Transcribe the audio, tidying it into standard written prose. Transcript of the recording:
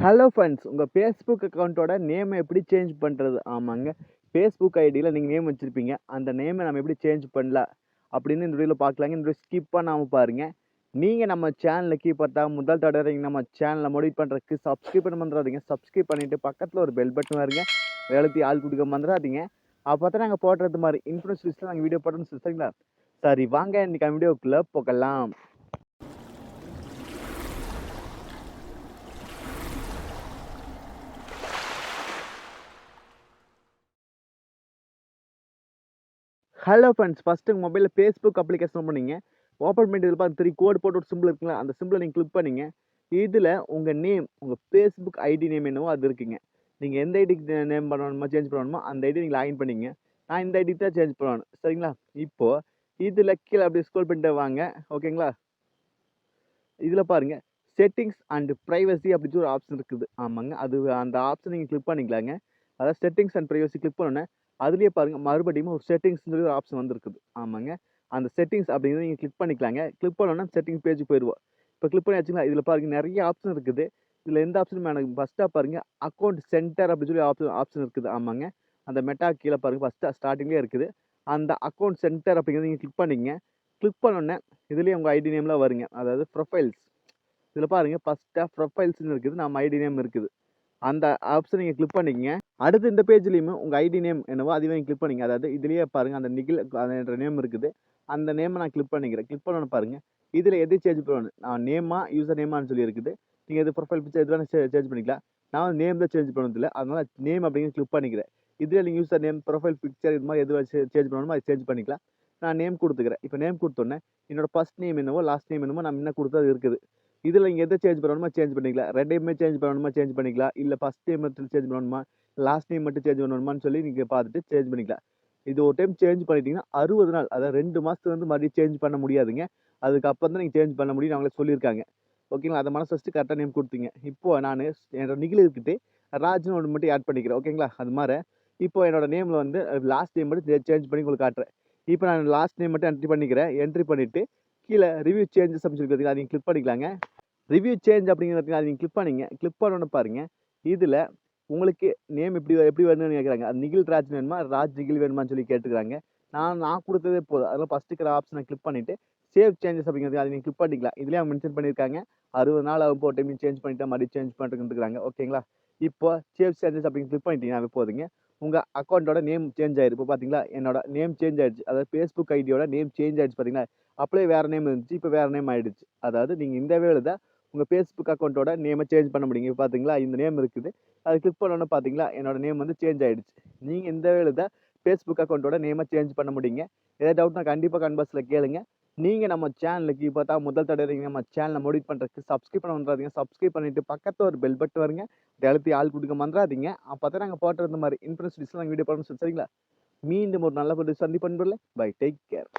Hello friends, உங்கள் Facebook அக்கௌண்ட்டோட நேமை எப்படி சேஞ்ச் பண்ணுறது? ஆமாங்க, ஃபேஸ்புக் ஐடியில் நீங்கள் நேம் வச்சுருப்பீங்க. அந்த நேமை நம்ம எப்படி சேஞ்ச் பண்ணலாம் அப்படின்னு இந்த வீடியோவில் பார்க்கலாங்க. இந்த வீடியோ ஸ்கிப் பண்ணாமல் பாருங்கள். நீங்கள் நம்ம சேனலுக்கு பார்த்தா முதல் தடவை நம்ம சேனலை மோடிஃபை பண்ணுறதுக்கு சப்ஸ்கிரைப் பண்ண மறந்துடாதீங்க. சப்ஸ்கிரைப் பண்ணிவிட்டு பக்கத்தில் ஒரு பெல் பட்டன் வருங்க. வேலைக்கு ஆள் கொடுக்க மறந்துடாதீங்க. அப்போ தான் நாங்கள் போடுறது மாதிரி இன்ஃபர்மேஷன் நாங்கள் வீடியோ போட்டோம்னு சரிங்களா? சரி, வாங்க இன்றைக்கி வீடியோக்குள்ளே போகலாம். ஹலோ ஃப்ரெண்ட்ஸ், ஃபஸ்ட்டு உங்கள் மொபைலில் ஃபேஸ்புக் அப்ளிகேஷன் பண்ணிங்க. ஓப்பன் பண்ணிட்டு இதில் பார்த்து 3 கோடு போட்டு ஒரு சிம்பிள் இருக்குங்களா, அந்த சிம்பிளை நீங்கள் கிளிக் பண்ணிங்க. இதில் உங்கள் நேம், உங்கள் ஃபேஸ்புக் ஐடி நேம் என்னவோ அது இருக்குங்க. நீங்கள் எந்த ஐடிக்கு நேம் பண்ணணுமோ சேஞ்ச் பண்ணணுமோ அந்த ஐடி நீங்கள் லாகின் பண்ணிங்க. நான் இந்த ஐடிக்கு தான் சேஞ்ச் பண்ணணும், சரிங்களா? இப்போது இதில் கீழே அப்படி ஸ்க்ரோல் பண்ணிட்டு வாங்க, ஓகேங்களா? இதில் பாருங்கள், செட்டிங்ஸ் அண்ட் ப்ரைவசி அப்படின்னு ஒரு ஆப்ஷன் இருக்குது. ஆமாங்க, அது அந்த ஆப்ஷன் நீங்கள் கிளிக் பண்ணிக்கலாங்க. அதாவது செட்டிங்ஸ் அண்ட் ப்ரைவசி கிளிக் பண்ணோன்னே அதுலேயே பாருங்கள் மறுபடியும் ஒரு செட்டிங்ஸ் சொல்லி ஒரு ஆப்ஷன் வந்துருக்குது. ஆமாங்க, அந்த செட்டிங்ஸ் அப்படிங்கிறத நீங்கள் கிளிக் பண்ணிக்கலாங்க. கிளிக் பண்ணோன்னா செட்டிங்ஸ் பேஜுக்கு போயிடுவோம். இப்போ கிளிக் பண்ணி வச்சுங்களா, இதில் பாருங்கள் நிறைய ஆப்ஷன் இருக்குது. இதில் எந்த ஆப்ஷனும் எனக்கு ஃபஸ்ட்டாக பாருங்கள் அக்கௌண்ட் சென்டர் அப்படின்னு சொல்லி ஆப்ஷன் இருக்குது. ஆமாங்க, அந்த மெட்டா கீழே பாருங்கள் ஃபஸ்ட்டாக ஸ்டார்டிங்லேயே இருக்குது. அந்த அக்கௌண்ட் சென்டர் அப்படிங்கிறத நீங்கள் கிளிக் பண்ணிங்க. கிளிக் பண்ணோன்னே இதுலேயே உங்கள் ஐடி நேம்லாம் வருங்க. அதாவது ப்ரொஃபைல்ஸ் இதில் பாருங்கள் ஃபஸ்ட்டாக ப்ரொஃபைல்ஸ்னு இருக்குது, நம்ம ஐடி நேம் இருக்குது. அந்த ஆப்ஷன் நீங்கள் கிளிக் பண்ணிக்கங்க. அடுத்து இந்த பேஜ்லேயுமே உங்கள் ஐடி நேம் என்னவோ அதுவே நீங்கள் கிளிக் பண்ணிங்க. அதாவது இதுலேயே பாருங்கள் அந்த நிகில் என்ற நேம் இருக்குது. அந்த நேமை நான் கிளிக் பண்ணிக்கிறேன். கிளிக் பண்ணோன்னு பாருங்கள் இதில் எது சேஞ்ச் பண்ணணும், நான் நேமா யூசர் நேமான்னு சொல்லி இருக்குது. நீங்கள் எது ப்ரொஃபைல் பிக்சர் எது வேணால் சேஞ்ச் பண்ணிக்கலாம். நான் நேம் தான் சேஞ்ச் பண்ணதில்லை, அதனால் நேம் அப்படிங்கிற கிளிக் பண்ணிக்கிறேன். இதில் நீங்கள் யூசர் நேம், ப்ரொஃபைல் பிக்சர் இது மாதிரி எது சேஞ்ச் பண்ணணுமோ அது சேஞ்ச் பண்ணிக்கலாம். நான் நேம் கொடுத்துக்கிறேன். இப்போ நேம் கொடுத்தோன்னே என்னோட ஃபஸ்ட் நேம் என்னவோ லாஸ்ட் நேம் என்னமோ நான் முன்ன கொடுத்தது இருக்குது. இதில் நீங்கள் எதை சேஞ்ச் பண்ணணுமோ சேஞ்ச் பண்ணிக்கலாம். ரெண்டையுமே சேஞ்ச் பண்ணணுமா சேஞ்ச் பண்ணிக்கலாம். இல்லை ஃபஸ்ட் நேம் மட்டும் சேஞ்ச் பண்ணணுமா, லாஸ்ட் நேம் மட்டும் சேஞ்ச் பண்ணணுமான்னு சொல்லி நீங்கள் பார்த்துட்டு சேஞ்ச் பண்ணிக்கலாம். இது ஒரு டைம் சேஞ்ச் பண்ணிட்டீங்கன்னா 60 நாள், அதாவது 2 மாதத்துக்கு வந்து மறுபடியும் சேஞ்ச் பண்ண முடியாதுங்க. அதுக்கப்புறம் தான் நீங்கள் சேஞ்ச் பண்ண முடியும்னு அவங்களே சொல்லியிருக்காங்க. ஓகேங்களா? அதை மனசு வச்சுட்டு கரெக்டாக நேம் கொடுத்தீங்க. இப்போது நான் என்னோட நிகில் இருக்கிட்டு ராஜ்னு ஒன்று மட்டும் ஆட் பண்ணிக்கிறேன். ஓகேங்களா? அது மாதிரி இப்போ என்னோட நேமில் வந்து லாஸ்ட் நேம் மட்டும் சேஞ்ச் பண்ணி உங்களுக்கு காட்டுறேன். இப்போ நான் லாஸ்ட் நேம் மட்டும் என்ட்ரி பண்ணிக்கிறேன். என்ட்ரி பண்ணிவிட்டு கீழே ரிவ்யூ சேஞ்சஸ் அப்படின்னு சொல்லி பார்த்தீங்கன்னா அதை நீங்கள் கிளிக் பண்ணிக்கலாங்க. ரிவ்யூ சேஞ்ச் அப்படிங்கிறது அதை நீங்கள் கிளிக் பண்ணிங்க. கிளிக் பண்ணோன்னு பாருங்கள் இதில் உங்களுக்கு நேம் எப்படி வேணும்னு கேட்குறாங்க. அது நிகில் ராஜ் வேணுமா, ராஜ் நிகில் வேணுமான்னு சொல்லி கேட்டுக்கிறாங்க. நான் கொடுத்ததே போதும். அதெல்லாம் ஃபஸ்ட்டு இருக்கிற ஆப்ஷனை கிளிக் பண்ணிவிட்டு சேவ் சேஞ்சஸ் அப்படிங்கிறது அதை நீங்கள் கிளிக் பண்ணிக்கலாம். இதுலேயே அவங்க மென்ஷன் பண்ணியிருக்காங்க 60 நாள் ஆகும் போட்டு டைம் சேஞ்ச் பண்ணிட்டா மறுபடியும் சேஞ்ச் பண்ணுறதுக்குறாங்க. ஓகேங்களா? இப்போ சேவ் சேஞ்சஸ் அப்படின்னு கிளிக் பண்ணிட்டீங்கன்னா போதுங்க, உங்கள் அக்கௌண்ட்டோட நேம் சேஞ்ச் ஆயிடும். இப்போ பார்த்தீங்களா என்னோட நேம் சேஞ்ச் ஆயிடுச்சு. அதாவது ஃபேஸ்புக் ஐடியோட நேம் சேஞ்ச் ஆயிடுச்சு. பார்த்தீங்களா, அப்படியே வேறு நேம் இருந்துச்சு, இப்போ வேறு நேம் ஆயிடுச்சு. அதாவது நீங்கள் இந்த வேலை தான் உங்கள் ஃபேஸ்புக் அக்கௌண்ட்டோட நேமை சேஞ்ச் பண்ண முடியுங்க. பார்த்தீங்களா இந்த நேம் இருக்குது, அதை கிளிக் பண்ணோன்னு பார்த்தீங்களா என்னோட நேம் வந்து சேஞ்ச் ஆகிடுச்சு. நீங்கள் இந்த வேலை தான் ஃபேஸ்புக் அக்கௌண்ட்டோட நேமை சேஞ்ச் பண்ண முடியுங்க. ஏதாவது டவுட்னா கண்டிப்பாக கன்வர்ஸில் கேளுங்க. நீங்கள் நம்ம சேனலுக்கு இப்போ தான் முதல் தடவை நம்ம சேனலை மோடிஃபை பண்ணுறதுக்கு சப்ஸ்கிரைப் பண்ண வந்துடாதீங்க. சப்ஸ்கிரைப் பண்ணிவிட்டு பக்கத்தில் ஒரு பெல் பட்டன் வருங்க. எழுப்பி ஆள் கொடுக்க மறந்துடாதீங்க. அப்போ தான் நாங்கள் போட்டுறது மாதிரி இன்ட்ரெஸ்ட் நாங்கள் வீடியோ பண்ணணும், சரிங்களா? மீண்டும் ஒரு நல்ல ஒரு சந்திப்பு. Bye, take care.